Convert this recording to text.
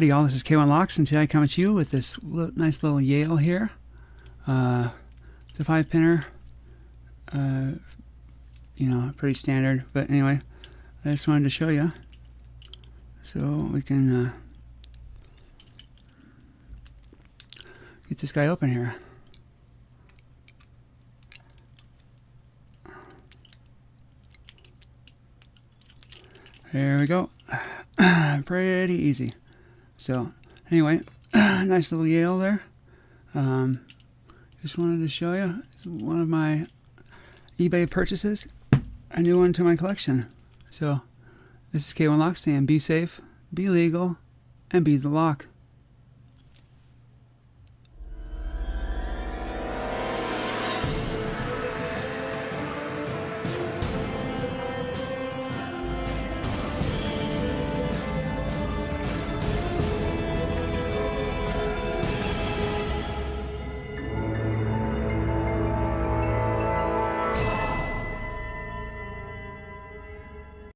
Howdy y'all, this is K1 Locks, and today I come at you with this nice little YALE here. It's a 5-pinner, you know, pretty standard, but anyway, I just wanted to show you so we can get this guy open here. There we go. Pretty easy. So anyway, nice little YALE there. Just wanted to show you. It's one of my eBay purchases. A new one to my collection. So this is K1 Locks saying be safe, be legal, and be the lock.